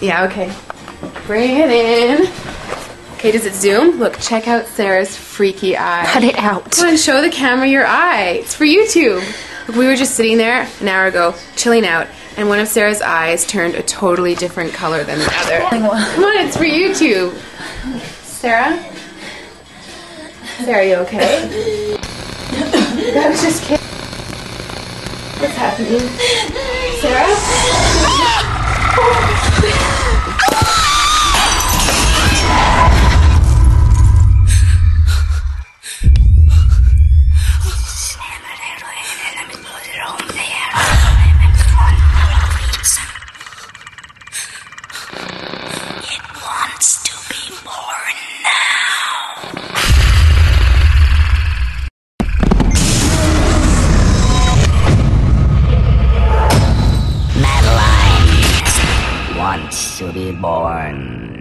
Yeah, okay. Bring it in. Okay, does it zoom? Look, check out Sarah's freaky eye. Cut it out. Come on, show the camera your eye. It's for YouTube. Look, we were just sitting there an hour ago, chilling out, and one of Sarah's eyes turned a totally different color than the other. Come on, it's for YouTube. Sarah? Sarah, are you okay? I was just kidding. What's happening? Sarah? It wants to be born now. Madeline wants to be born